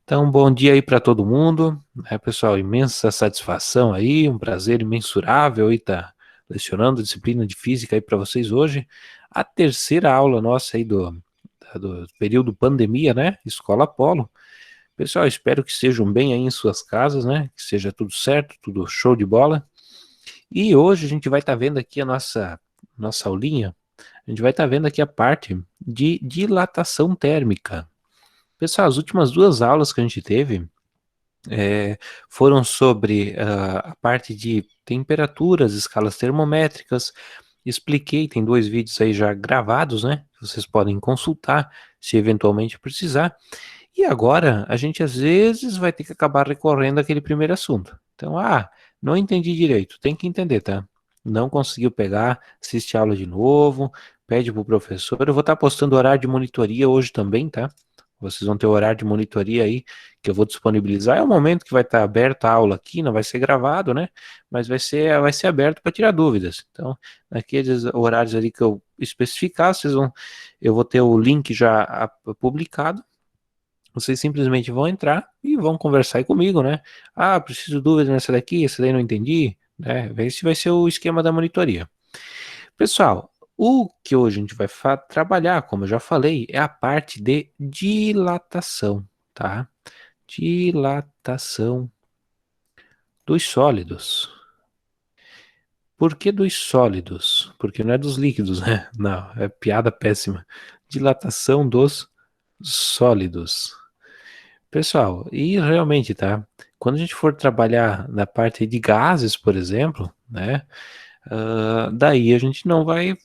Então, bom dia aí para todo mundo, né, pessoal? Imensa satisfação aí, um prazer imensurável aí estar lecionando a disciplina de física aí para vocês hoje. A terceira aula nossa aí do período pandemia, né? Escola Polo. Pessoal, espero que estejam bem aí em suas casas, né? Que seja tudo certo, tudo show de bola. E hoje a gente vai estar vendo aqui a nossa aulinha. A gente vai estar vendo aqui a parte de dilatação térmica. Pessoal, as últimas duas aulas que a gente teve é, foram sobre a parte de temperaturas, escalas termométricas. Expliquei, tem dois vídeos aí já gravados, né? Vocês podem consultar se eventualmente precisar. E agora a gente às vezes vai ter que acabar recorrendo àquele primeiro assunto. Então, não entendi direito, tem que entender, tá? Não conseguiu pegar, assiste a aula de novo, pede pro professor. Eu vou estar postando horário de monitoria hoje também, tá? Vocês vão ter o horário de monitoria aí que eu vou disponibilizar. É o momento que vai estar aberta a aula aqui, não vai ser gravado, né? Mas vai ser aberto para tirar dúvidas. Então, naqueles horários ali que eu especificar, eu vou ter o link já publicado. Vocês simplesmente vão entrar e vão conversar aí comigo, né? Preciso de dúvida nessa daqui, essa daí não entendi, né? Esse vai ser o esquema da monitoria. Pessoal, o que hoje a gente vai trabalhar, como eu já falei, é a parte de dilatação, tá? Dilatação dos sólidos. Por que dos sólidos? Porque não é dos líquidos, né? Não, é piada péssima. Dilatação dos sólidos. Pessoal, e realmente, tá? Quando a gente for trabalhar na parte de gases, por exemplo, né? Daí a gente não vai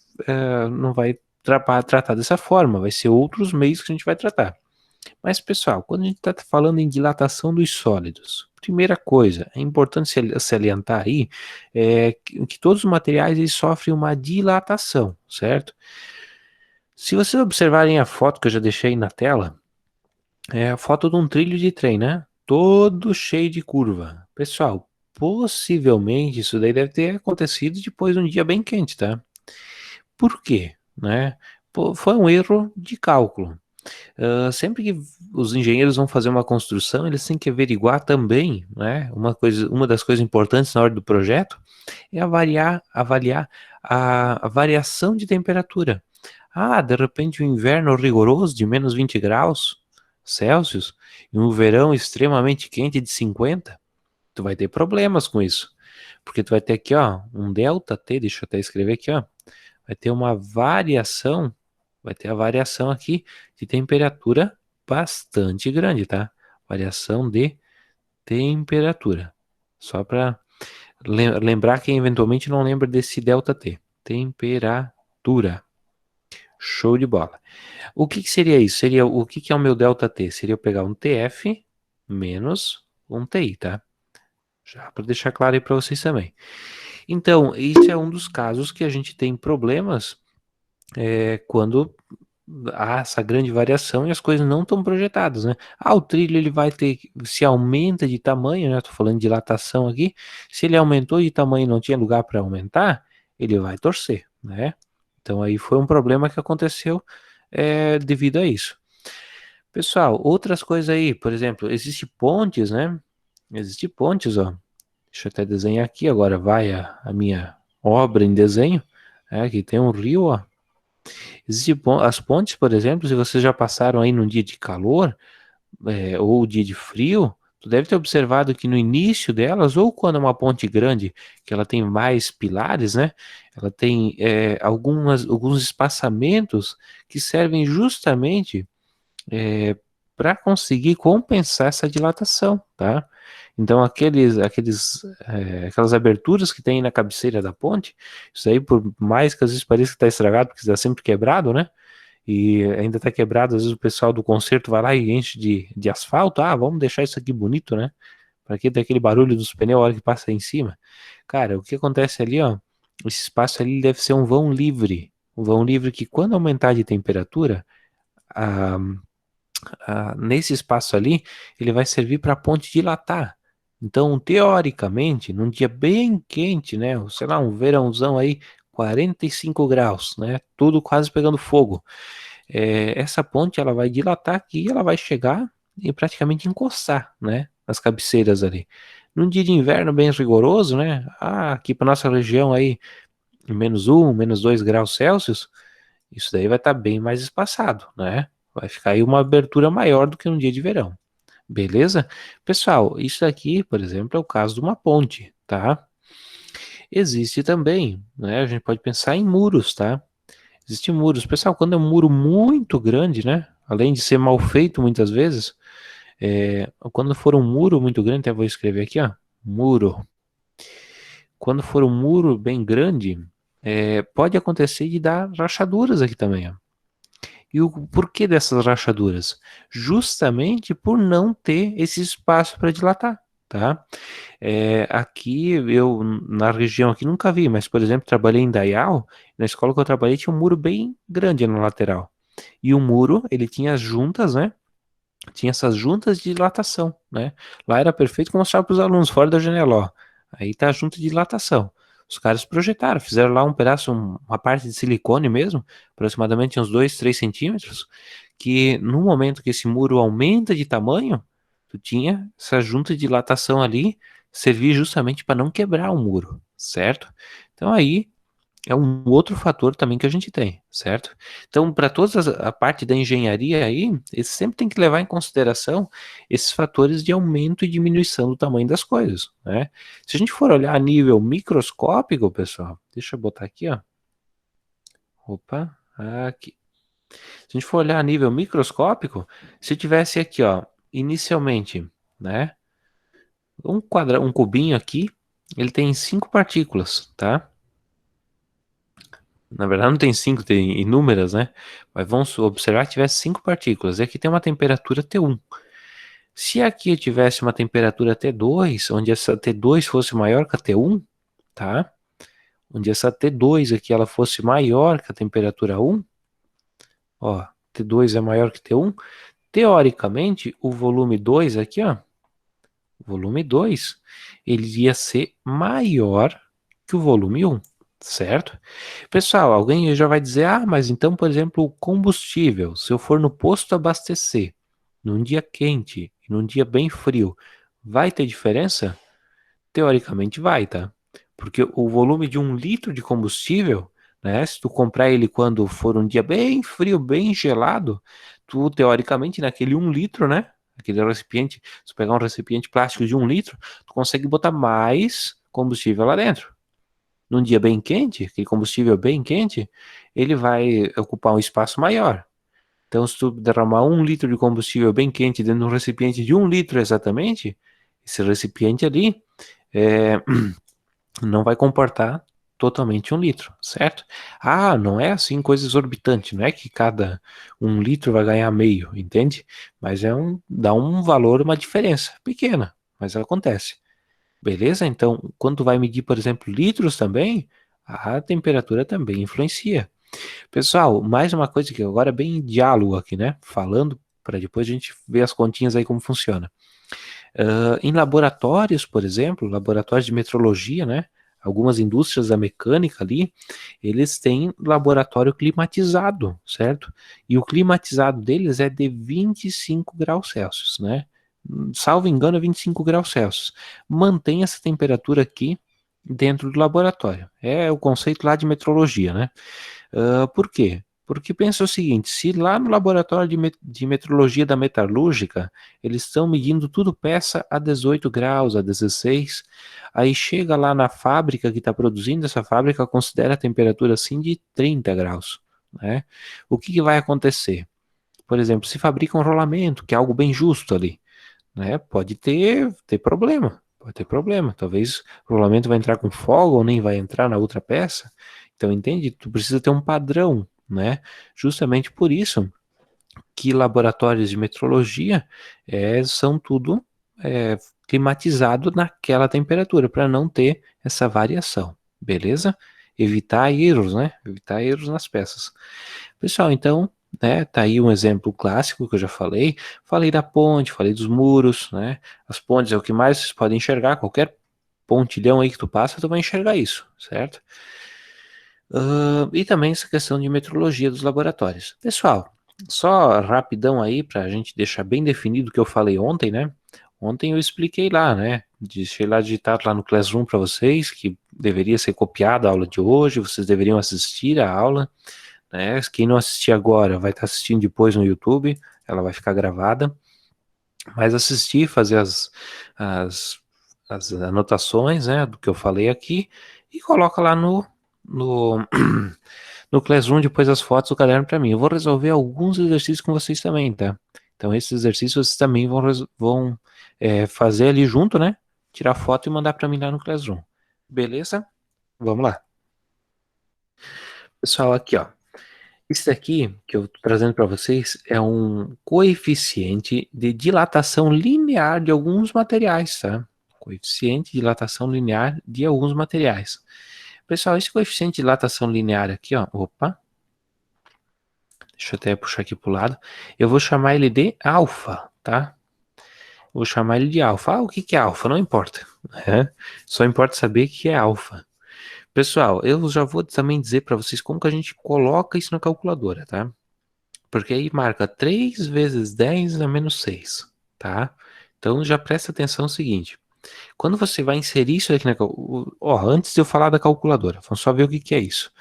tratar dessa forma, vai ser outros meios que a gente vai tratar. Mas, pessoal, quando a gente está falando em dilatação dos sólidos, primeira coisa, é importante salientar aí que todos os materiais eles sofrem uma dilatação, certo? Se vocês observarem a foto que eu já deixei na tela, é a foto de um trilho de trem, né? Todo cheio de curva. Pessoal, possivelmente isso daí deve ter acontecido depois de um dia bem quente, tá? Por quê? Né? Foi um erro de cálculo. Sempre que os engenheiros vão fazer uma construção, eles têm que averiguar também, né? Uma das coisas importantes na hora do projeto é avaliar a variação de temperatura. De repente um inverno rigoroso de menos 20 graus Celsius e um verão extremamente quente de 50, tu vai ter problemas com isso. Porque tu vai ter aqui, ó, um delta T, deixa eu até escrever aqui, ó, vai ter uma variação, vai ter a variação aqui de temperatura bastante grande, tá? Variação de temperatura. Só para lembrar quem eventualmente não lembra desse delta T. Temperatura. Show de bola. O que seria isso? Seria o que é o meu delta T? Seria eu pegar um TF menos um TI, tá? Já para deixar claro aí para vocês também. Então, isso é um dos casos que a gente tem problemas quando há essa grande variação e as coisas não estão projetadas, né? O trilho ele vai ter, se aumenta de tamanho, né? Tô falando de dilatação aqui. Se ele aumentou de tamanho e não tinha lugar para aumentar, ele vai torcer, né? Então aí foi um problema que aconteceu devido a isso. Pessoal, outras coisas aí, por exemplo, existe pontes, né? Existe pontes, ó. Deixa eu até desenhar aqui, agora vai a minha obra em desenho. Aqui tem um rio, ó. As pontes, por exemplo, se vocês já passaram aí num dia de calor, ou dia de frio, tu deve ter observado que no início delas, ou quando é uma ponte grande, que ela tem mais pilares, né? Ela tem alguns espaçamentos que servem justamente para conseguir compensar essa dilatação, tá? Então aquelas aberturas que tem na cabeceira da ponte, isso aí por mais que às vezes pareça que está estragado, porque está sempre quebrado, né? E ainda está quebrado, às vezes o pessoal do concerto vai lá e enche de asfalto, vamos deixar isso aqui bonito, né? Para que ter aquele barulho dos pneus a hora que passa em cima. Cara, o que acontece ali, ó, esse espaço ali deve ser um vão livre que quando aumentar de temperatura, a nesse espaço ali, ele vai servir para a ponte dilatar. Então, teoricamente, num dia bem quente, né, sei lá, um verãozão aí, 45 graus, né, tudo quase pegando fogo. Essa ponte ela vai dilatar aqui, ela vai chegar e praticamente encostar, né, nas cabeceiras ali. Num dia de inverno bem rigoroso, né, aqui para nossa região aí, -1, -2 graus Celsius, isso daí vai estar bem mais espaçado, né? Vai ficar aí uma abertura maior do que um dia de verão. Beleza? Pessoal, isso daqui, por exemplo, é o caso de uma ponte, tá? Existe também, né? A gente pode pensar em muros, tá? Existem muros. Pessoal, quando é um muro muito grande, né? Além de ser mal feito muitas vezes, quando for um muro muito grande, até vou escrever aqui, ó, muro. Quando for um muro bem grande, pode acontecer de dar rachaduras aqui também, ó. E o porquê dessas rachaduras? Justamente por não ter esse espaço para dilatar, tá? Aqui eu na região aqui nunca vi, mas por exemplo trabalhei em Dayal, na escola que eu trabalhei tinha um muro bem grande na lateral. E o muro ele tinha as juntas, né? Tinha essas juntas de dilatação, né? Lá era perfeito que mostrava para os alunos fora da janela, ó. Aí tá a junta de dilatação. Os caras projetaram, fizeram lá um pedaço, uma parte de silicone mesmo, aproximadamente uns 2, 3 centímetros, que no momento que esse muro aumenta de tamanho, tu tinha essa junta de dilatação ali, servir justamente para não quebrar o muro, certo? Então aí é um outro fator também que a gente tem, certo? Então, para toda a parte da engenharia aí, eles sempre tem que levar em consideração esses fatores de aumento e diminuição do tamanho das coisas, né? Se a gente for olhar a nível microscópico, pessoal, deixa eu botar aqui, ó. Opa, aqui. Se a gente for olhar a nível microscópico, se tivesse aqui, ó, inicialmente, né, um cubinho aqui, ele tem 5 partículas, tá? Na verdade não tem 5, tem inúmeras, né? Mas vamos observar que tivesse 5 partículas. E aqui tem uma temperatura T1. Se aqui eu tivesse uma temperatura T2, onde essa T2 fosse maior que a T1, tá? Onde essa T2 aqui ela fosse maior que a temperatura 1, ó, T2 é maior que T1, teoricamente o volume 2 aqui, ó, volume 2, ele ia ser maior que o volume 1, certo? Pessoal, alguém já vai dizer, mas então, por exemplo, o combustível, se eu for no posto abastecer, num dia quente e num dia bem frio, vai ter diferença? Teoricamente vai, tá? Porque o volume de 1 litro de combustível, né, se tu comprar ele quando for um dia bem frio, bem gelado, tu, teoricamente, naquele 1 litro, né, aquele recipiente, se tu pegar um recipiente plástico de 1 litro, tu consegue botar mais combustível lá dentro. Num dia bem quente, aquele combustível bem quente, ele vai ocupar um espaço maior. Então, se tu derramar 1 litro de combustível bem quente dentro de um recipiente de 1 litro exatamente, esse recipiente ali não vai comportar totalmente 1 litro, certo? Não é assim coisa exorbitante, não é que cada 1 litro vai ganhar meio, entende? Mas dá um valor, uma diferença pequena, mas acontece. Beleza? Então, quando tu vai medir, por exemplo, litros também, a temperatura também influencia. Pessoal, mais uma coisa que agora é bem diálogo aqui, né? Falando para depois a gente ver as continhas aí como funciona. Em laboratórios, por exemplo, laboratórios de metrologia, né? Algumas indústrias da mecânica ali, eles têm laboratório climatizado, certo? E o climatizado deles é de 25 graus Celsius, né? Salvo engano, é 25 graus Celsius. Mantém essa temperatura aqui dentro do laboratório. É o conceito lá de metrologia, né? Por quê? Porque pensa o seguinte, se lá no laboratório de metrologia da metalúrgica, eles estão medindo tudo peça a 18 graus, a 16, aí chega lá na fábrica que está produzindo, essa fábrica considera a temperatura assim de 30 graus, né? O que vai acontecer? Por exemplo, se fabrica um rolamento, que é algo bem justo ali, né? Pode ter problema, pode ter problema. Talvez o rolamento vai entrar com folga ou nem vai entrar na outra peça. Então, entende? Tu precisa ter um padrão, né? Justamente por isso que laboratórios de metrologia são tudo climatizado naquela temperatura, para não ter essa variação, beleza? Evitar erros, né? Evitar erros nas peças. Pessoal, então, né, tá aí um exemplo clássico que eu já falei. Falei da ponte, falei dos muros, né? As pontes é o que mais vocês podem enxergar. Qualquer pontilhão aí que tu passa, tu vai enxergar isso, certo? E também essa questão de metrologia dos laboratórios. Pessoal, Só rapidão aí pra gente deixar bem definido o que eu falei ontem, né? Ontem eu expliquei lá, né? Deixei lá digitado lá no Classroom para vocês que deveria ser copiada a aula de hoje, vocês deveriam assistir a aula, né? Quem não assistir agora vai estar assistindo depois no YouTube, ela vai ficar gravada. Mas assistir, fazer as, as anotações, né, do que eu falei aqui e coloca lá no, no Classroom depois as fotos do caderno para mim. Eu vou resolver alguns exercícios com vocês também, tá? Então esses exercícios vocês também vão fazer ali junto, né? Tirar foto e mandar para mim lá no Classroom. Beleza? Vamos lá. Pessoal, aqui ó. Esse daqui que eu tô trazendo para vocês é um coeficiente de dilatação linear de alguns materiais, tá? Coeficiente de dilatação linear de alguns materiais. Pessoal, esse coeficiente de dilatação linear aqui, ó, opa, deixa eu até puxar aqui pro lado. Eu vou chamar ele de alfa, tá? Vou chamar ele de alfa. Ah, o que que é alfa? Não importa, né? Só importa saber que é alfa. Pessoal, eu já vou também dizer para vocês como que a gente coloca isso na calculadora, tá? Porque aí marca 3 vezes 10 a menos 6, tá? Então já presta atenção no seguinte. Quando você vai inserir isso aqui na antes de eu falar da calculadora, vamos só ver o que que é isso.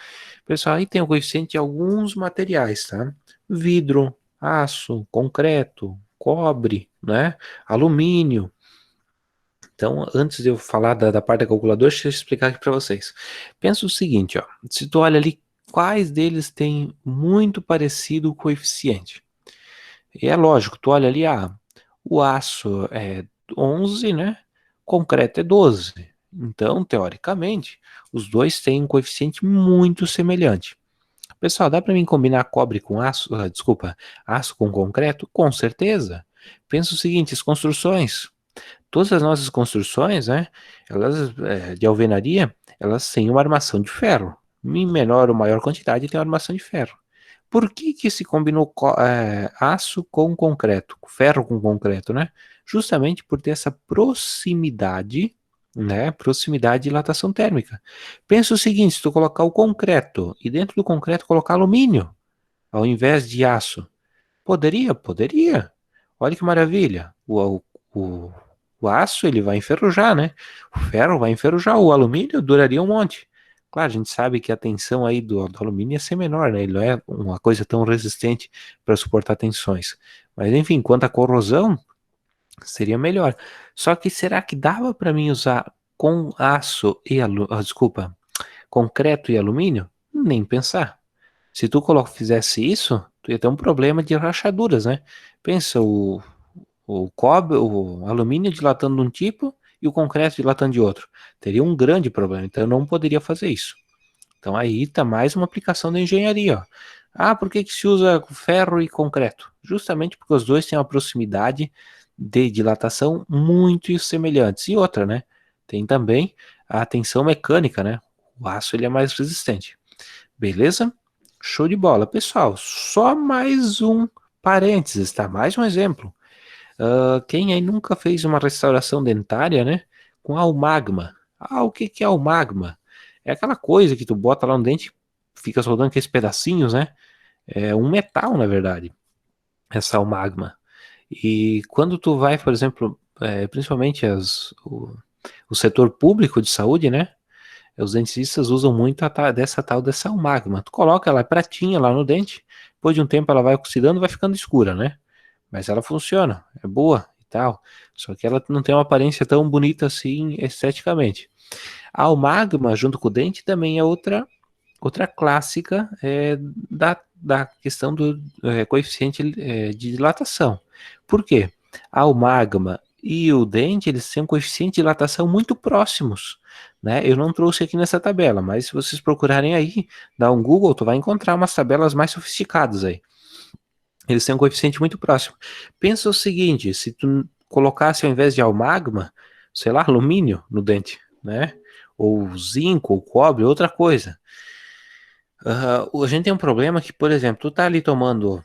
Pessoal, aí tem o coeficiente de alguns materiais, tá? Vidro, aço, concreto, cobre, né? Alumínio. Então, antes de eu falar da parte da calculadora, deixa eu explicar aqui para vocês. Pensa o seguinte, ó. Se tu olha ali, quais deles têm muito parecido o coeficiente? E é lógico, tu olha ali, o aço é 11, né? Concreto é 12. Então, teoricamente, os dois têm um coeficiente muito semelhante. Pessoal, dá para mim combinar cobre com aço, desculpa, aço com concreto? Com certeza. Pensa o seguinte, as construções, todas as nossas construções, né, elas de alvenaria, elas têm uma armação de ferro. Em menor ou maior quantidade tem uma armação de ferro. Por que que se combinou aço com concreto, ferro com concreto, né? Justamente por ter essa proximidade, né? Proximidade de dilatação térmica. Pensa o seguinte, se tu colocar o concreto e dentro do concreto colocar alumínio, ao invés de aço, poderia? Poderia. Olha que maravilha. O, o aço ele vai enferrujar, né? O ferro vai enferrujar, o alumínio duraria um monte. Claro, a gente sabe que a tensão aí do alumínio ia ser menor, né? Ele não é uma coisa tão resistente para suportar tensões. Mas enfim, quanto à corrosão, seria melhor. Só que será que dava para mim usar com aço e desculpa, concreto e alumínio? Nem pensar. Se tu fizesse isso, tu ia ter um problema de rachaduras, né? Pensa, o cobre, o alumínio dilatando de um tipo e o concreto dilatando de outro. Teria um grande problema, então eu não poderia fazer isso. Então aí está mais uma aplicação da engenharia, ó. Ah, por que que se usa ferro e concreto? Justamente porque os dois têm uma proximidade de dilatação muito semelhantes. E outra, né? Tem também a tensão mecânica, né? O aço ele é mais resistente. Beleza? Show de bola. Pessoal, só mais um parênteses, tá? Mais um exemplo. Quem aí nunca fez uma restauração dentária, né? Com almagma. Ah, o que que é almagma? É aquela coisa que tu bota lá no dente, fica soltando aqueles pedacinhos, né? É um metal, na verdade, essa almagma. E quando tu vai, por exemplo, principalmente o setor público de saúde, né? Os dentistas usam muito dessa tal dessa almagma. Tu coloca ela é pratinha lá no dente, depois de um tempo ela vai oxidando, vai ficando escura, né? Mas ela funciona, é boa e tal. Só que ela não tem uma aparência tão bonita assim esteticamente. A almagma, junto com o dente, também é outra clássica da questão do coeficiente de dilatação. Por quê? A almagma e o dente, eles têm um coeficiente de dilatação muito próximos, né? Eu não trouxe aqui nessa tabela, mas se vocês procurarem aí, dá um Google, tu vai encontrar umas tabelas mais sofisticadas aí. Eles têm um coeficiente muito próximo. Pensa o seguinte, se tu colocasse ao invés de almagma, sei lá, alumínio no dente, né? Ou zinco, ou cobre, outra coisa. A gente tem um problema que, por exemplo, tu tá ali tomando,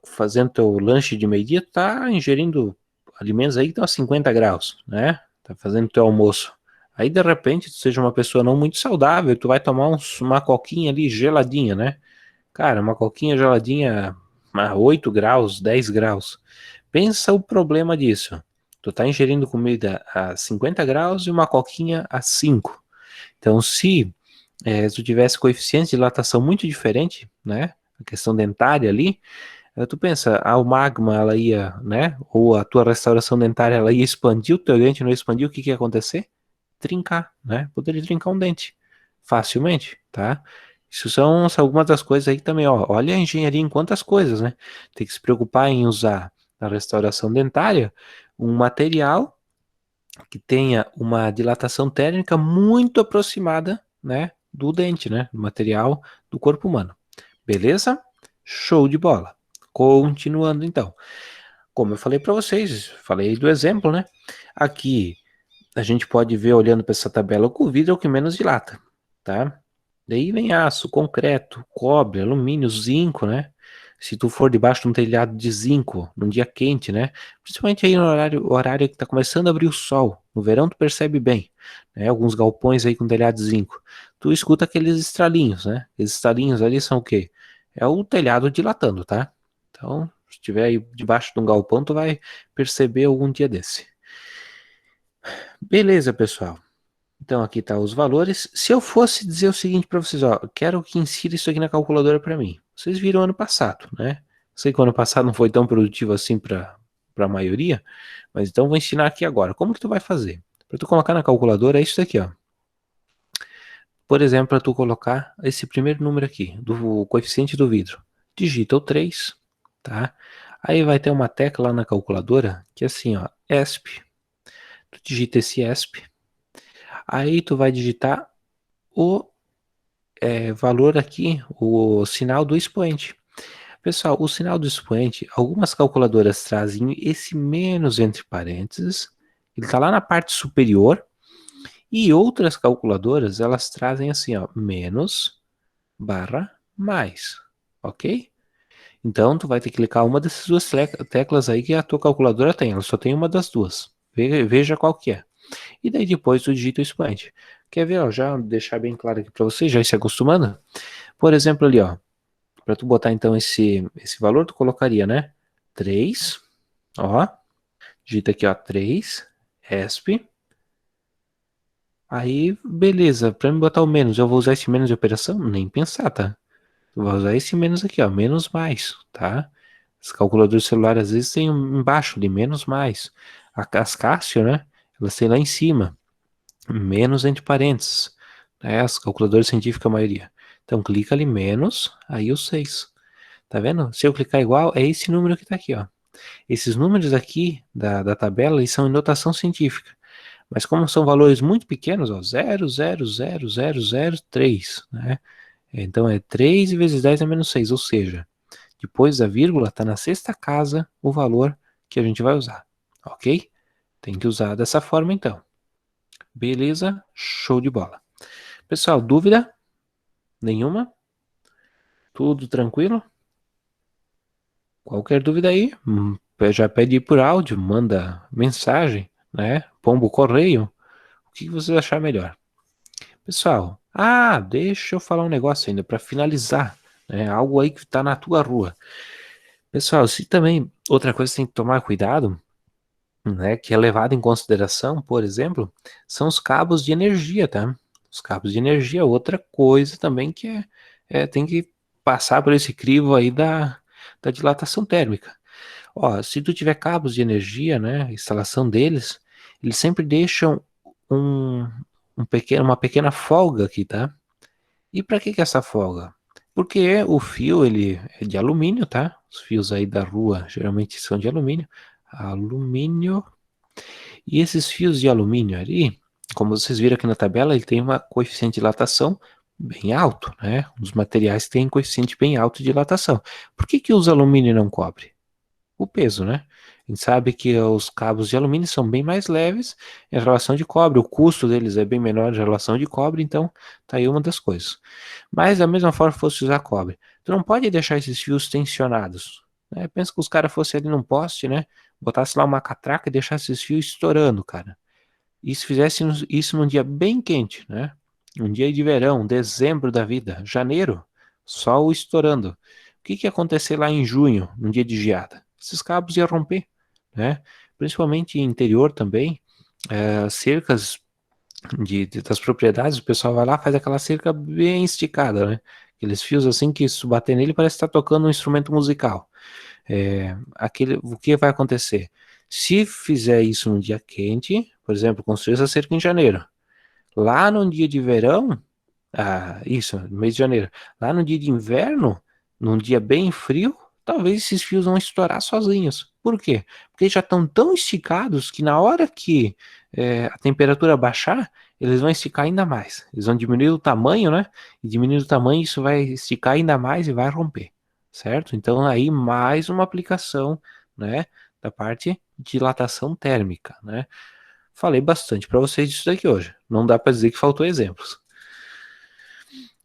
fazendo teu lanche de meio-dia, tu tá ingerindo alimentos aí que estão a 50 graus, né? Tá fazendo teu almoço. Aí, de repente, tu seja uma pessoa não muito saudável, tu vai tomar uma coquinha ali geladinha, né? Cara, uma coquinha geladinha a 8 graus, 10 graus. Pensa o problema disso. Tu tá ingerindo comida a 50 graus e uma coquinha a 5. Então, se tu tivesse coeficiente de dilatação muito diferente, né? A questão dentária ali, tu pensa, o magma, ela ia, né? Ou a tua restauração dentária, ela ia expandir o teu dente, não ia expandir, o que que ia acontecer? Trincar, né? Poderia trincar um dente facilmente, tá? Isso são algumas das coisas aí também, ó. Olha a engenharia em quantas coisas, né? Tem que se preocupar em usar na restauração dentária um material que tenha uma dilatação térmica muito aproximada, né, do dente, né, do material do corpo humano. Beleza? Show de bola. Continuando então. Como eu falei para vocês, falei do exemplo, né? Aqui a gente pode ver olhando para essa tabela que o vidro é o que menos dilata, tá? Daí vem aço, concreto, cobre, alumínio, zinco, né? Se tu for debaixo de um telhado de zinco, num dia quente, né? Principalmente aí no horário que tá começando a abrir o sol. No verão tu percebe bem, né? Alguns galpões aí com telhado de zinco. Tu escuta aqueles estralinhos, né? Aqueles estralinhos ali são o quê? É o telhado dilatando, tá? Então, se estiver aí debaixo de um galpão, tu vai perceber algum dia desse. Beleza, pessoal. Então aqui tá os valores. Se eu fosse dizer o seguinte para vocês, ó, quero que insira isso aqui na calculadora para mim. Vocês viram ano passado, né? Sei que o ano passado não foi tão produtivo assim para a maioria, mas então vou ensinar aqui agora. Como que tu vai fazer? Para tu colocar na calculadora é isso daqui, ó. Por exemplo, para tu colocar esse primeiro número aqui, do coeficiente do vidro. Digita o 3, tá? Aí vai ter uma tecla lá na calculadora que é assim, ó, ESP. Tu digita esse ESP. Aí tu vai digitar o valor aqui, o sinal do expoente. Pessoal, o sinal do expoente, algumas calculadoras trazem esse menos entre parênteses, ele está lá na parte superior, e outras calculadoras, elas trazem assim, ó, menos barra mais, ok? Então, tu vai ter que clicar uma dessas duas teclas aí que a tua calculadora tem, ela só tem uma das duas. Veja qual que é. E daí depois tu digita o expoente. Quer ver, ó, já deixar bem claro aqui para você, já ir se acostumando? Por exemplo ali, ó, para tu botar então esse valor, tu colocaria, né? 3, ó, digita aqui, ó, 3, ESP. Aí, beleza, para me botar o menos, eu vou usar esse menos de operação? Nem pensar, tá? Eu vou usar esse menos aqui, ó, menos mais, tá? Os calculadores celulares às vezes tem embaixo de menos mais. As Casio, né? Elas têm lá em cima, menos entre parênteses, né? As calculadoras científicas, a maioria. Então, clica ali menos, aí o 6. Tá vendo? Se eu clicar igual, é esse número que tá aqui, ó. Esses números aqui da tabela, eles são em notação científica. Mas como são valores muito pequenos, ó, 0,00003, né? Então é 3 vezes 10 é menos 6, ou seja, depois da vírgula está na sexta casa o valor que a gente vai usar, ok? Tem que usar dessa forma então. Beleza? Show de bola. Pessoal, dúvida? Nenhuma? Tudo tranquilo? Qualquer dúvida aí, já pede por áudio, manda mensagem, né? Pombo correio. O que você achar melhor? Pessoal, deixa eu falar um negócio ainda para finalizar, né? Algo aí que tá na tua rua. Pessoal, se também outra coisa que tem que tomar cuidado, né, que é levado em consideração, por exemplo, são os cabos de energia, tá? Os cabos de energia, outra coisa também que tem que passar por esse crivo aí da dilatação térmica. Ó, se tu tiver cabos de energia, né, a instalação deles, eles sempre deixam um, uma pequena folga aqui, tá? E para que essa folga? Porque o fio ele é de alumínio, tá? Os fios aí da rua geralmente são de alumínio. Alumínio. E esses fios de alumínio ali, como vocês viram aqui na tabela, ele tem uma coeficiente de dilatação bem alto, né? Os materiais têm coeficiente bem alto de dilatação. Por que que usa alumínio e não cobre? O peso, né? A gente sabe que os cabos de alumínio são bem mais leves em relação de cobre, o custo deles é bem menor em relação de cobre, então tá aí uma das coisas. Mas da mesma forma fosse usar cobre, tu não pode deixar esses fios tensionados, né? Pensa que os caras fossem ali num poste, né? Botasse lá uma catraca e deixasse esses fios estourando, cara. E se fizesse isso num dia bem quente, né? Um dia de verão, dezembro da vida, janeiro, sol estourando. que ia acontecer lá em junho, num dia de geada? Esses cabos iam romper, né? Principalmente em interior também, cercas das propriedades, o pessoal vai lá, faz aquela cerca bem esticada, né? Aqueles fios assim que se bater nele parece estar tocando um instrumento musical. O que vai acontecer? Se fizer isso num dia quente, por exemplo, construir essa cerca em janeiro, lá num dia de verão, isso, no mês de janeiro. Lá no dia de inverno, num dia bem frio, talvez esses fios vão estourar sozinhos. Por quê? Porque já estão tão esticados que na hora que a temperatura baixar, eles vão esticar ainda mais. Eles vão diminuir o tamanho, né? E diminuindo o tamanho, isso vai esticar ainda mais e vai romper. Certo? Então aí mais uma aplicação, né? Da parte de dilatação térmica, né? Falei bastante para vocês disso daqui hoje. Não dá para dizer que faltou exemplos.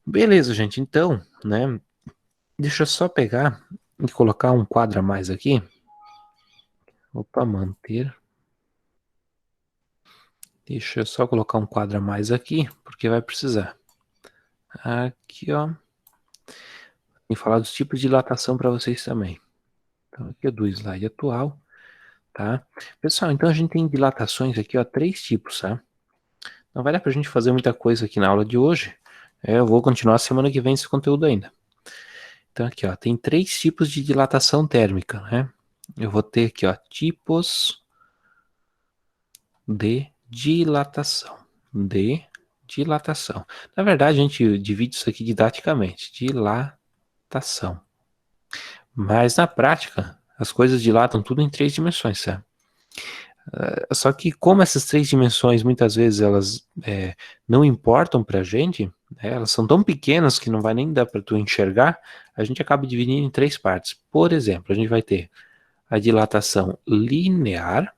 Beleza, gente. Então, né? Deixa eu só pegar e colocar um quadro a mais aqui. Opa, manter. Deixa eu só colocar um quadro a mais aqui, porque vai precisar. Aqui, ó. E falar dos tipos de dilatação para vocês também. Então, aqui é do slide atual, tá? Pessoal, então a gente tem dilatações aqui, ó, 3 tipos, tá? Não vai dar pra gente fazer muita coisa aqui na aula de hoje. Eu vou continuar semana que vem esse conteúdo ainda. Então aqui, ó, tem 3 tipos de dilatação térmica, né? Eu vou ter aqui, ó, tipos de dilatação. De dilatação. Na verdade, a gente divide isso aqui didaticamente. Dilatação. Mas na prática, as coisas dilatam tudo em 3 dimensões, certo? Só que como essas 3 dimensões muitas vezes elas não importam pra gente, né, elas são tão pequenas que não vai nem dar para tu enxergar, a gente acaba dividindo em 3 partes. Por exemplo, a gente vai ter a dilatação linear.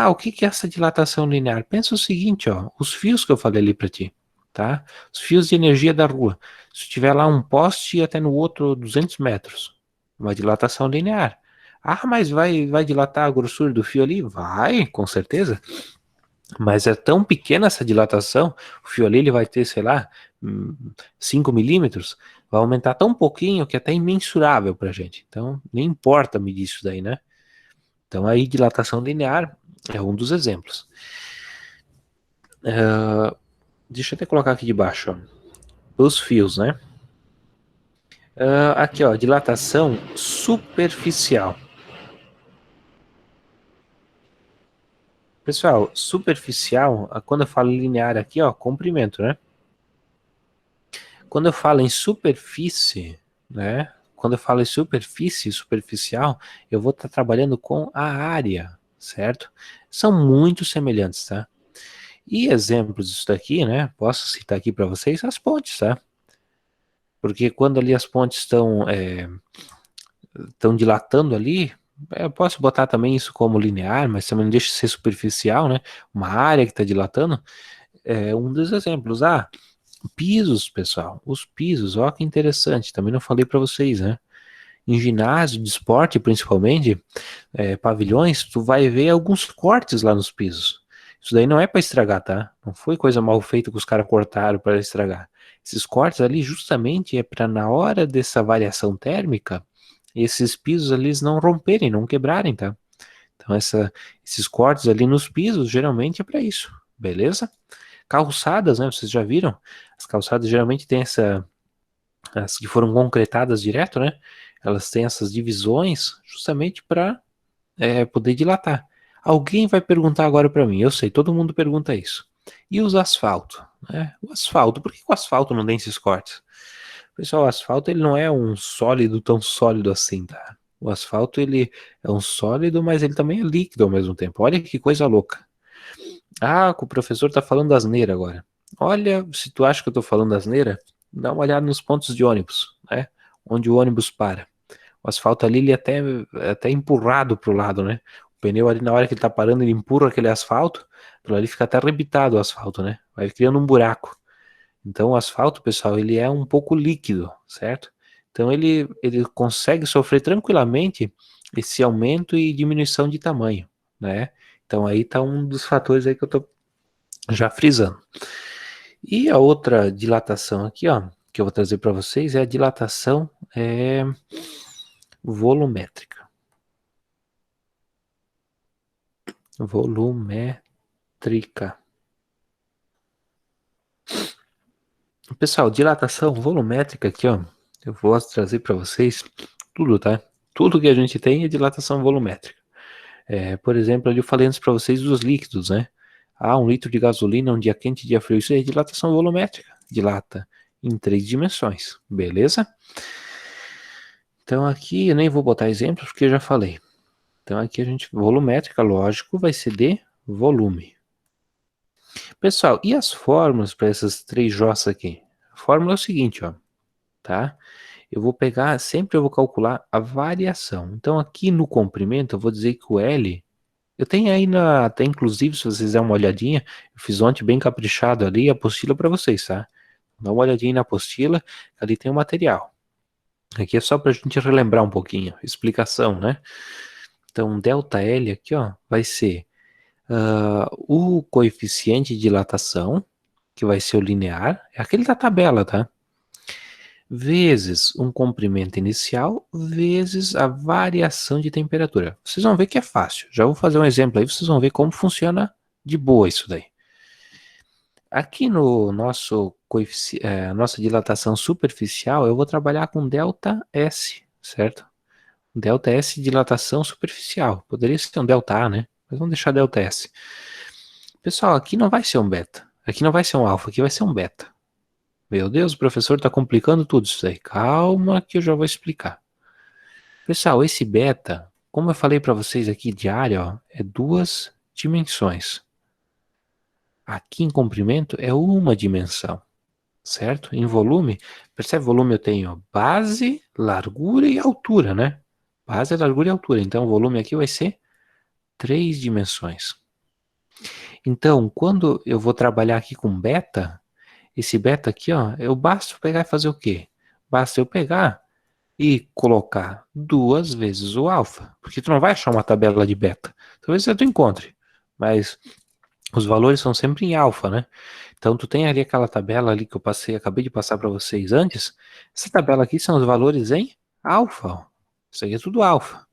O que é essa dilatação linear? Pensa o seguinte, ó, os fios que eu falei ali para ti, tá? Os fios de energia da rua. Se tiver lá um poste e até no outro 200 metros, uma dilatação linear. Mas vai dilatar a grossura do fio ali? Vai, com certeza. Mas é tão pequena essa dilatação, o fio ali ele vai ter, sei lá, 5 milímetros, vai aumentar tão pouquinho que é até imensurável pra gente. Então, nem importa medir isso daí, né? Então, aí, dilatação linear é um dos exemplos. Deixa eu até colocar aqui debaixo, ó, os fios, né? Aqui, ó, dilatação superficial. Pessoal, superficial, quando eu falo linear aqui, ó, comprimento, né? Quando eu falo em superfície, né? Quando eu falo em superfície, superficial, eu vou estar trabalhando com a área, certo? São muito semelhantes, tá? E exemplos disso daqui, né? Posso citar aqui para vocês as pontes, tá? Porque quando ali as pontes estão dilatando ali, eu posso botar também isso como linear, mas também não deixa de ser superficial, né? Uma área que está dilatando é um dos exemplos. Pisos, pessoal, os pisos, ó que interessante, também não falei para vocês, né? Em ginásio de esporte, principalmente, pavilhões, tu vai ver alguns cortes lá nos pisos. Isso daí não é para estragar, tá? Não foi coisa mal feita que os caras cortaram para estragar. Esses cortes ali justamente é para na hora dessa variação térmica, esses pisos ali não romperem, não quebrarem, tá? Então esses cortes ali nos pisos geralmente é para isso, beleza? Calçadas, né? Vocês já viram? As calçadas geralmente têm as que foram concretadas direto, né? Elas têm essas divisões justamente para poder dilatar. Alguém vai perguntar agora para mim, eu sei, todo mundo pergunta isso. E os asfalto? Né? O asfalto, por que o asfalto não tem esses cortes? Pessoal, o asfalto ele não é um sólido tão sólido assim, tá? O asfalto ele é um sólido, mas ele também é líquido ao mesmo tempo. Olha que coisa louca. Que o professor tá falando asneira agora. Olha, se tu acha que eu tô falando asneira, dá uma olhada nos pontos de ônibus, né? Onde o ônibus para. O asfalto ali, ele é até empurrado pro lado, né? O pneu ali, na hora que ele tá parando, ele empurra aquele asfalto, aquilo ali fica até arrebitado o asfalto, né? Vai criando um buraco. Então, o asfalto, pessoal, ele é um pouco líquido, certo? Então, ele consegue sofrer tranquilamente esse aumento e diminuição de tamanho, né? Então, aí tá um dos fatores aí que eu tô já frisando. E a outra dilatação aqui, ó, que eu vou trazer para vocês é a dilatação é volumétrica. Volumétrica. Pessoal, dilatação volumétrica aqui, ó. Eu vou trazer para vocês tudo, tá? Tudo que a gente tem é dilatação volumétrica. Por exemplo, ali eu falei antes para vocês dos líquidos, né? 1 litro de gasolina, um dia quente, dia frio, isso é dilatação volumétrica. Dilata em 3 dimensões, beleza? Então aqui eu nem vou botar exemplos porque eu já falei. Então aqui a gente, volumétrica, lógico, vai ser de volume. Pessoal, e as fórmulas para essas 3 jossas aqui? A fórmula é o seguinte, ó, tá? Eu vou pegar, sempre eu vou calcular a variação. Então aqui no comprimento eu vou dizer que o L, eu tenho aí até inclusive, se vocês derem uma olhadinha, eu fiz ontem bem caprichado ali a apostila para vocês, tá? Dá uma olhadinha na apostila, ali tem o material. Aqui é só para a gente relembrar um pouquinho, explicação, né? Então ΔL aqui, ó, vai ser o coeficiente de dilatação, que vai ser o linear, é aquele da tabela, tá? Vezes um comprimento inicial, vezes a variação de temperatura. Vocês vão ver que é fácil. Já vou fazer um exemplo aí, vocês vão ver como funciona de boa isso daí. Aqui no nosso nossa dilatação superficial, eu vou trabalhar com ΔS, certo? ΔS dilatação superficial. Poderia ser um ΔA, né? Mas vamos deixar ΔS. Pessoal, aqui não vai ser um beta. Aqui não vai ser um alfa, aqui vai ser um beta. Meu Deus, o professor está complicando tudo isso aí. Calma que eu já vou explicar. Pessoal, esse beta, como eu falei para vocês aqui de área, ó, é 2 dimensões. Aqui em comprimento é uma dimensão, certo? Em volume, percebe volume eu tenho base, largura e altura, né? Base, largura e altura. Então o volume aqui vai ser 3 dimensões. Então, quando eu vou trabalhar aqui com beta, esse beta aqui, ó, eu basta pegar e fazer o quê? Basta eu pegar e colocar 2 vezes o alfa, porque tu não vai achar uma tabela de beta. Talvez tu encontre, mas os valores são sempre em alfa, né? Então tu tem ali aquela tabela ali que eu acabei de passar para vocês antes. Essa tabela aqui são os valores em alfa, ó. Isso aqui é tudo alfa.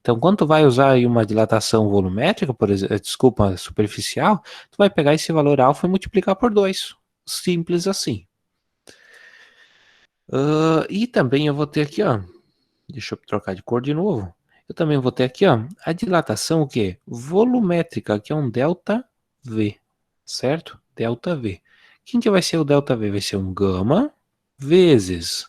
Então, quando tu vai usar aí uma dilatação volumétrica, por exemplo, desculpa, superficial, tu vai pegar esse valor alfa e multiplicar por 2. Simples assim. E também eu vou ter aqui, ó, deixa eu trocar de cor de novo. Eu também vou ter aqui, ó, a dilatação o quê? Volumétrica, que é um ΔV, certo? ΔV. Quem que vai ser o ΔV? Vai ser um gama vezes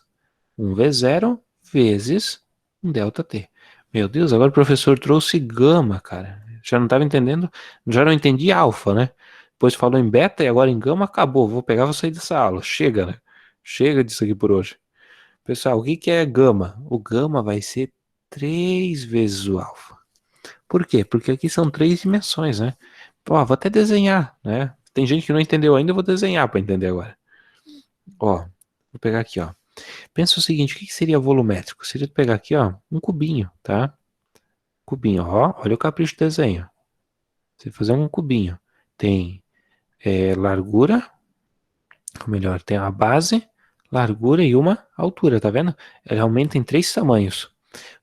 um V0 vezes um ΔT. Meu Deus, agora o professor trouxe gama, cara. Já não estava entendendo, já não entendi alfa, né? Depois falou em beta e agora em gama, acabou. Vou pegar, vou sair dessa aula. Chega, né? Chega disso aqui por hoje. Pessoal, o que que é gama? O gama vai ser 3 vezes o alfa. Por quê? Porque aqui são 3 dimensões, né? Pô, vou até desenhar, né? Tem gente que não entendeu ainda, eu vou desenhar para entender agora. Ó, vou pegar aqui, ó. Pensa o seguinte, o que seria volumétrico? Seria pegar aqui, ó, um cubinho, tá? Cubinho, ó, olha o capricho do desenho. Você fazer um cubinho. Tem largura, ou melhor, tem a base, largura e uma altura, tá vendo? Ele aumenta em 3 tamanhos. O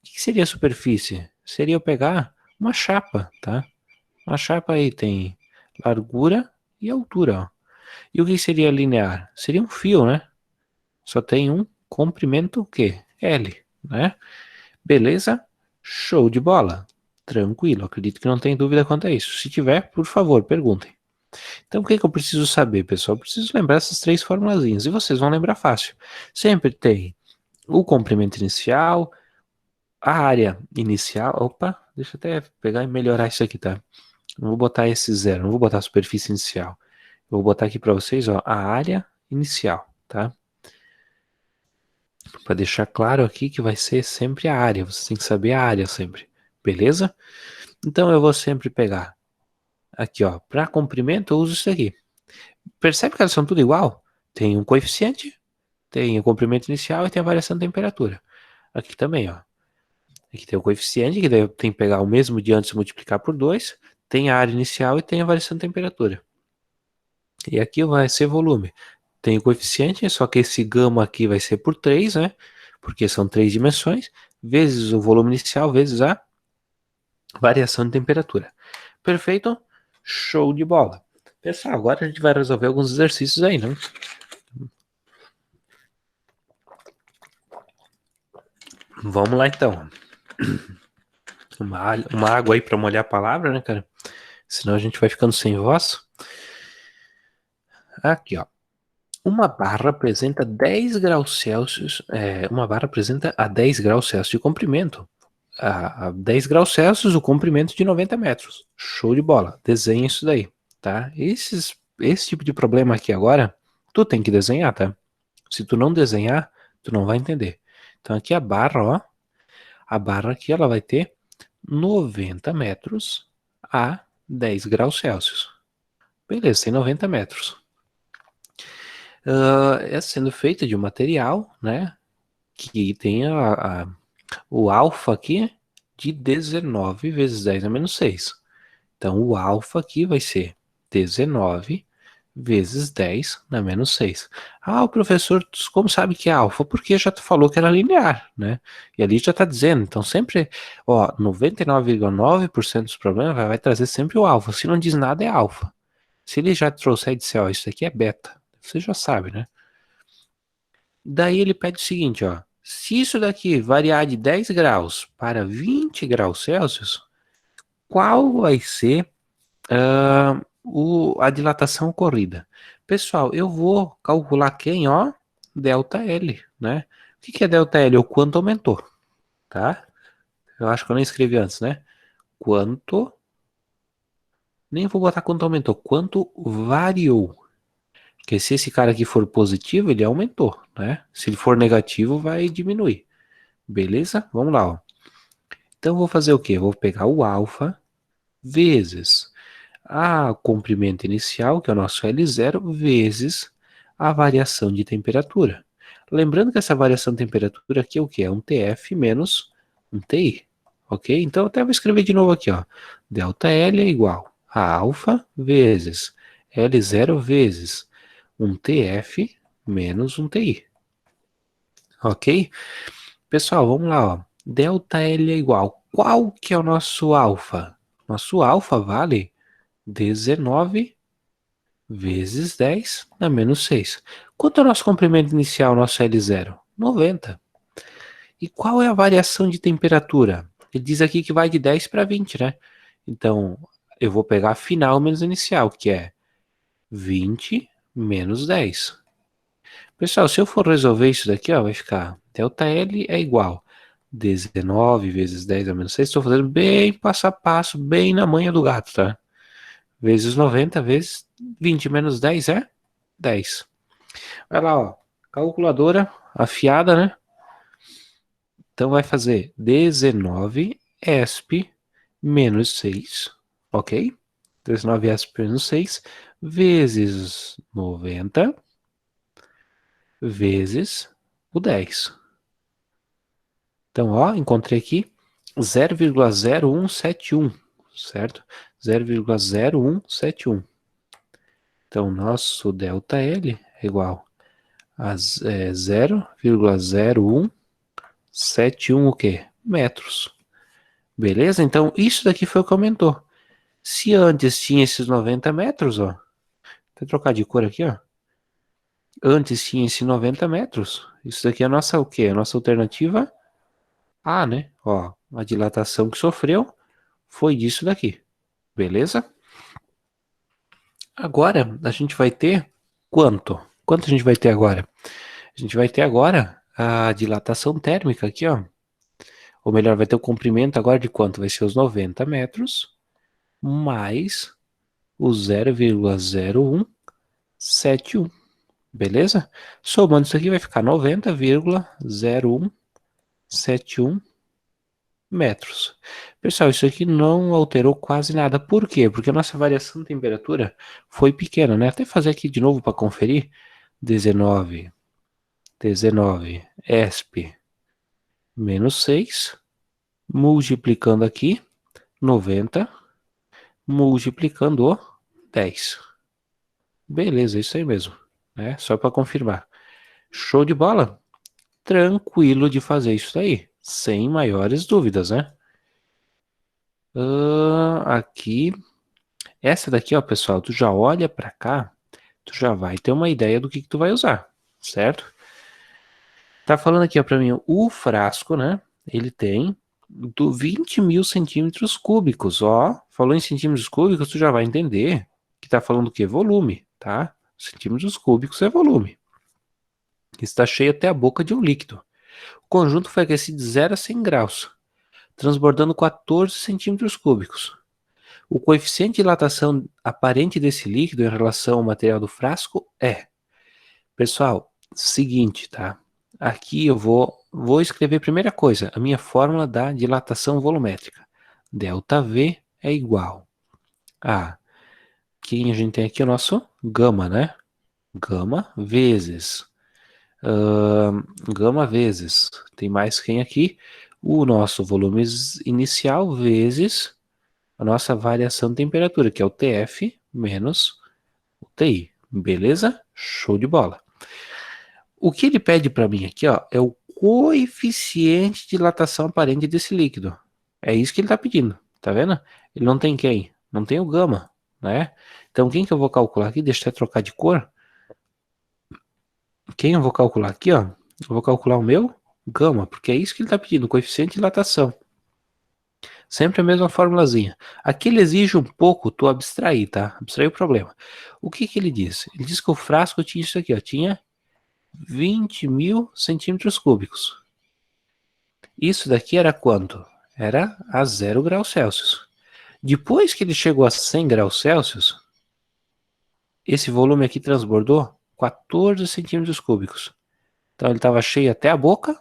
que seria a superfície? Seria eu pegar uma chapa, tá? Uma chapa aí tem largura e altura, ó. E o que seria linear? Seria um fio, né? Só tem um comprimento o quê? L, né? Beleza? Show de bola. Tranquilo, acredito que não tem dúvida quanto a isso. Se tiver, por favor, perguntem. Então, o que eu preciso saber, pessoal? Eu preciso lembrar essas 3 formulazinhas e vocês vão lembrar fácil. Sempre tem o comprimento inicial, a área inicial. Opa, deixa eu até pegar e melhorar isso aqui, tá? Não vou botar esse zero, não vou botar a superfície inicial. Eu vou botar aqui para vocês, ó, a área inicial, tá? Para deixar claro aqui que vai ser sempre a área. Você tem que saber a área sempre, beleza? Então eu vou sempre pegar aqui, ó, para comprimento eu uso isso aqui. Percebe que elas são tudo igual? Tem um coeficiente, tem o comprimento inicial e tem a variação de temperatura. Aqui também, ó. Aqui tem o coeficiente, que daí eu tenho que pegar o mesmo de antes e multiplicar por 2. Tem a área inicial e tem a variação de temperatura. E aqui vai ser volume. Tem o coeficiente, só que esse gama aqui vai ser por 3, né? porque são 3 dimensões, vezes o volume inicial, vezes a variação de temperatura. Perfeito? Show de bola. Pessoal, agora a gente vai resolver alguns exercícios aí, né? Vamos lá então. Uma água aí para molhar a palavra, né, cara? Senão a gente vai ficando sem voz. Aqui, ó. Uma barra apresenta 10 graus Celsius. Uma barra apresenta a 10 graus Celsius de comprimento. A 10 graus Celsius o comprimento de 90 metros. Show de bola. Desenha isso daí, tá? Esse tipo de problema aqui agora, tu tem que desenhar, tá? Se tu não desenhar, tu não vai entender. Então aqui a barra, ó. A barra aqui ela vai ter 90 metros a 10 graus Celsius. Beleza, tem 90 metros. É sendo feita de um material, né? Que tem o alfa aqui de 19 vezes 10 a menos 6. Então o alfa aqui vai ser 19 vezes 10 na menos 6. Ah, o professor, como sabe que é alfa? Porque já tu falou que era linear, né? E ali já tá dizendo. Então sempre, ó, 99,9% dos problemas vai trazer sempre o alfa. Se não diz nada, é alfa. Se ele já trouxer e disser, ó, isso aqui é beta, você já sabe, né? Daí ele pede o seguinte, ó. Se isso daqui variar de 10 graus para 20 graus Celsius, qual vai ser a dilatação ocorrida? Pessoal, eu vou calcular quem, ó, delta L, né? O que é delta L? O quanto aumentou, tá? Eu acho que eu nem escrevi antes, né? Quanto, nem vou botar quanto aumentou, quanto variou. Porque se esse cara aqui for positivo, ele aumentou, né? Se ele for negativo, vai diminuir. Beleza? Vamos lá, ó. Então eu vou fazer o quê? Eu vou pegar o alfa vezes o comprimento inicial, que é o nosso L0, vezes a variação de temperatura. Lembrando que essa variação de temperatura aqui é o quê? É um TF menos um TI. Ok? Então eu até vou escrever de novo aqui, ó. Delta L é igual a alfa vezes L0 vezes um TF menos um TI. Ok? Pessoal, vamos lá, ó. Delta L é igual. Qual que é o nosso alfa? Nosso alfa vale 19 vezes 10 na menos 6. Quanto é o nosso comprimento inicial, nosso L0? 90. E qual é a variação de temperatura? Ele diz aqui que vai de 10 para 20, né? Então, eu vou pegar a final menos inicial, que é 20 menos 10. Pessoal, se eu for resolver isso daqui, ó, vai ficar delta L é igual 19 vezes 10 a menos 6. Estou fazendo bem passo a passo, bem na manha do gato, tá? Vezes 90 vezes 20 menos 10 é 10. Vai lá, ó. Calculadora afiada, né? Então vai fazer 19 ESP menos 6, ok? 19 ESP menos 6 vezes 90 vezes o 10. Então, ó, encontrei aqui 0,0171, certo? 0,0171. Então, nosso ΔL é igual a 0,0171 o quê? Metros. Beleza? Então, isso daqui foi o que aumentou. Se antes tinha esses 90 metros, ó. Vou trocar de cor aqui, ó. Antes tinha esses 90 metros. Isso daqui é a nossa o quê? A nossa alternativa A, né? Ó, a dilatação que sofreu foi disso daqui. Beleza? Agora a gente vai ter quanto? Quanto a gente vai ter agora? A gente vai ter agora a dilatação térmica aqui, ó. Ou melhor, vai ter o comprimento agora de quanto? Vai ser os 90 metros mais o 0,0171. Beleza? Somando isso aqui vai ficar 90,0171 metros. Pessoal, isso aqui não alterou quase nada. Por quê? Porque a nossa variação de temperatura foi pequena, né? Até fazer aqui de novo para conferir. 19 ESP menos 6, multiplicando aqui 90, multiplicando o 10. Beleza, isso aí mesmo, né? Só para confirmar. Show de bola? tranquilo de fazer isso aí, sem maiores dúvidas, né? Aqui, essa daqui, ó, pessoal, tu já olha para cá, tu já vai ter uma ideia do que tu vai usar, certo? Tá falando aqui, ó, para mim, o frasco, né? Ele tem 20 mil centímetros cúbicos, ó. Falou em centímetros cúbicos, tu já vai entender que tá falando o quê? Volume, tá? Centímetros cúbicos é volume. Está cheio até a boca de um líquido. O conjunto foi aquecido de 0 a 100 graus, transbordando 14 centímetros cúbicos. O coeficiente de dilatação aparente desse líquido em relação ao material do frasco é... Pessoal, seguinte, tá? Aqui eu vou escrever primeira coisa, a minha fórmula da dilatação volumétrica. ΔV é igual a... Quem a gente tem aqui? O nosso gama, né? Gama vezes... gama vezes... Tem mais quem aqui? O nosso volume inicial vezes a nossa variação de temperatura, que é o TF menos o TI. Beleza? Show de bola. O que ele pede para mim aqui, ó, é o coeficiente de dilatação aparente desse líquido. É isso que ele está pedindo, tá vendo? Ele não tem quem? Não tem o gama, né? Então quem que eu vou calcular aqui? Deixa eu trocar de cor. Quem eu vou calcular aqui, ó? Eu vou calcular o meu gama, porque é isso que ele está pedindo, coeficiente de dilatação. Sempre a mesma formulazinha. Aqui ele exige um pouco tu abstrair, tá? Abstrair o problema. O que que ele diz? Ele diz que o frasco tinha isso aqui, ó. Tinha 20 mil centímetros cúbicos. Isso daqui era quanto? Era a 0 graus Celsius. Depois que ele chegou a 100 graus Celsius, esse volume aqui transbordou 14 centímetros cúbicos. Então ele estava cheio até a boca.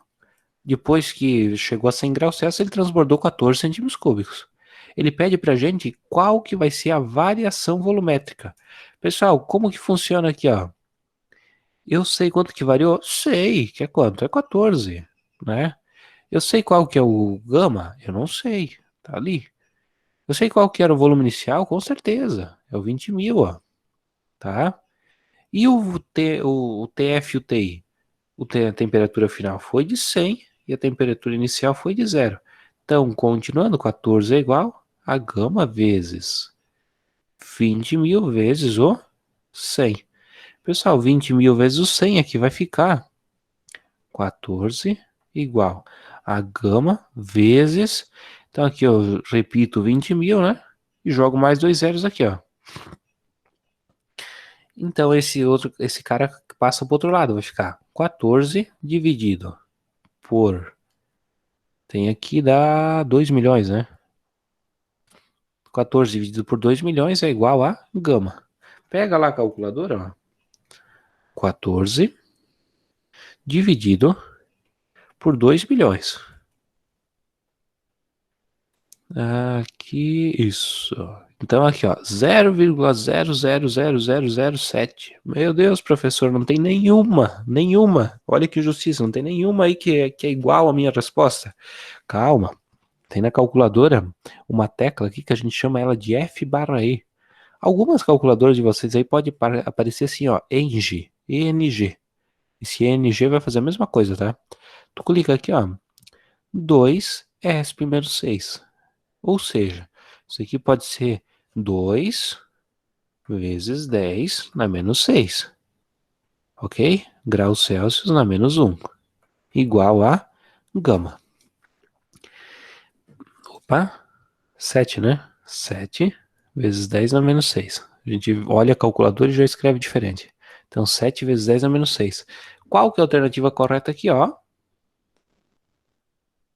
Depois que chegou a 100 graus Celsius, ele transbordou 14 centímetros cúbicos. Ele pede para a gente qual que vai ser a variação volumétrica. Pessoal, como que funciona aqui, ó? Eu sei quanto que variou? Sei, que é quanto? É 14, né? Eu sei qual que é o gama? Eu não sei, tá ali. Eu sei qual que era o volume inicial? Com certeza, é o 20 mil, ó, tá? E o TF e o TI? A temperatura final foi de 100 e a temperatura inicial foi de 0. Então, continuando, 14 é igual a gama vezes 20 mil vezes o 100. Pessoal, 20 mil vezes o 100 aqui vai ficar 14 igual a gama vezes... Então aqui eu repito 20 mil, né? E jogo mais dois zeros aqui, ó. Então esse cara passa para o outro lado, vai ficar 14 dividido por... Tem aqui dá 2 milhões, né? 14 dividido por 2 milhões é igual a gama. Pega lá a calculadora, ó. 14 dividido por 2 milhões. Aqui, isso. Então aqui, ó, 0,000007. Meu Deus, professor, não tem nenhuma. Olha que justiça, não tem nenhuma aí que é igual a minha resposta. Calma, tem na calculadora uma tecla aqui que a gente chama ela de F/E. Algumas calculadoras de vocês aí pode aparecer assim, ó, ENG. Esse ENG vai fazer a mesma coisa, tá? Tu clica aqui, ó, 2 menos 6. Ou seja, isso aqui pode ser 2 vezes 10 na menos 6. Ok? Graus Celsius na menos 1. Igual a gama. Opa, 7, né? 7 vezes 10 na menos 6. A gente olha a calculadora e já escreve diferente. Então, 7 vezes 10 na menos 6. Qual que é a alternativa correta aqui, ó?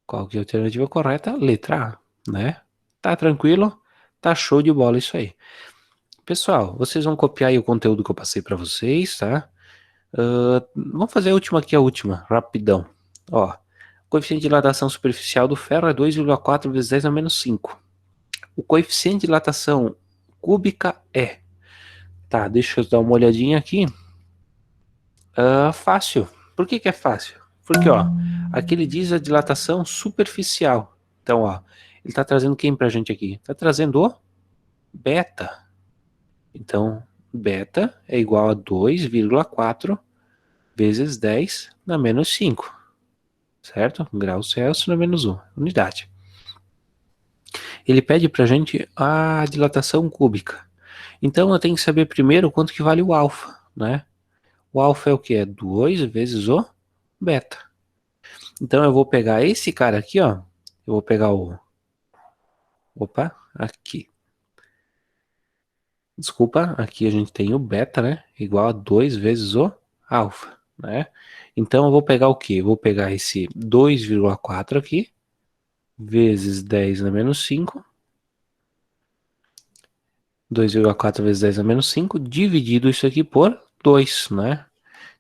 Qual que é a alternativa correta? Letra A, né? Tá tranquilo? Tá show de bola isso aí. Pessoal, vocês vão copiar aí o conteúdo que eu passei para vocês, tá? Vamos fazer a última aqui, a última, rapidão. Ó, o coeficiente de dilatação superficial do ferro é 2,4 vezes 10 a menos 5. O coeficiente de dilatação cúbica é... Tá, deixa eu dar uma olhadinha aqui. Fácil. Por que que é fácil? Porque, ó, aqui ele diz a dilatação superficial. Então, ó, ele tá trazendo quem pra gente aqui? Tá trazendo o beta. Então, beta é igual a 2,4 vezes 10 na menos 5. certo? Graus Celsius na menos 1, unidade. Ele pede pra gente a dilatação cúbica. Então eu tenho que saber primeiro quanto que vale o alfa, né? O alfa é o que? É 2 vezes o beta. Então eu vou pegar esse cara aqui, ó. Eu vou pegar o... Opa, aqui. Desculpa, aqui a gente tem o beta, né? Igual a 2 vezes o alfa, né? Então eu vou pegar o quê? Eu vou pegar esse 2,4 aqui, vezes 10 na menos 5. 2,4 vezes 10 a menos 5, dividido isso aqui por 2, né?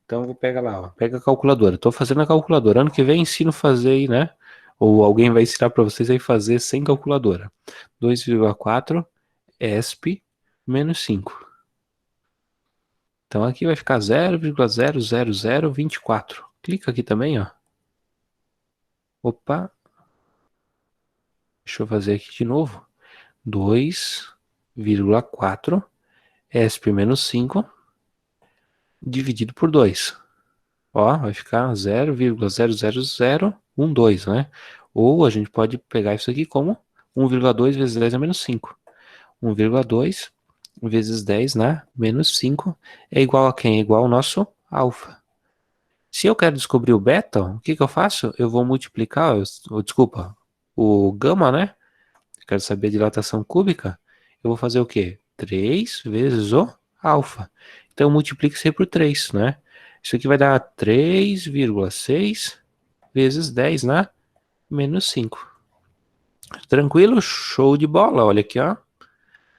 Então eu vou pegar lá, ó, pega a calculadora. Tô fazendo a calculadora. Ano que vem ensino a fazer aí, né? Ou alguém vai ensinar para vocês aí fazer sem calculadora. 2,4 ESP menos 5. Então aqui vai ficar 0,00024. Clica aqui também, ó. Opa, deixa eu fazer aqui de novo. 2,4 ESP menos 5 dividido por 2. Ó, vai ficar 0,00012, né? Ou a gente pode pegar isso aqui como 1,2 vezes 10 a menos 5. 1,2 vezes 10 na menos 5 é igual a quem? É igual ao nosso alfa. Se eu quero descobrir o beta, o que que eu faço? Eu vou multiplicar, desculpa, o gama, né? Eu quero saber a dilatação cúbica. Eu vou fazer o quê? 3 vezes o alfa. Então eu multiplico isso aí por 3, né? Isso aqui vai dar 3,6 vezes 10 na menos 5. Tranquilo? Show de bola. Olha aqui, ó.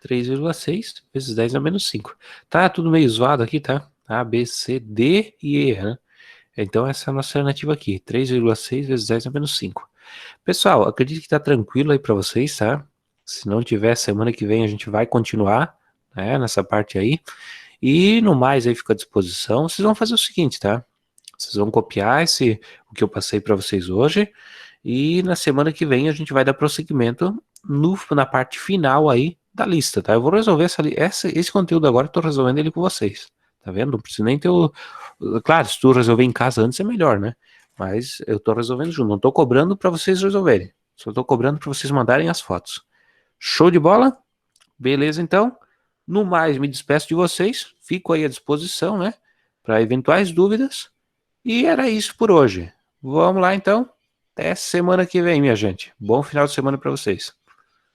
3,6 vezes 10 na menos 5. Tá tudo meio zoado aqui, tá? A, B, C, D e E, né? Então essa é a nossa alternativa aqui. 3,6 vezes 10 na menos 5. Pessoal, acredito que tá tranquilo aí para vocês, tá? Se não tiver, semana que vem a gente vai continuar, né, nessa parte aí. E no mais aí fica à disposição. Vocês vão fazer o seguinte, tá? Vocês vão copiar o que eu passei para vocês hoje. E na semana que vem a gente vai dar prosseguimento na parte final aí da lista, tá? Eu vou resolver esse conteúdo agora, eu tô resolvendo ele com vocês. Tá vendo? Não preciso nem ter o... Claro, se tu resolver em casa antes é melhor, né? Mas eu tô resolvendo junto. Não tô cobrando para vocês resolverem. Só tô cobrando para vocês mandarem as fotos. Show de bola? Beleza, então. No mais, me despeço de vocês. Fico aí à disposição, né? Para eventuais dúvidas. E era isso por hoje. Vamos lá, então. Até semana que vem, minha gente. Bom final de semana para vocês.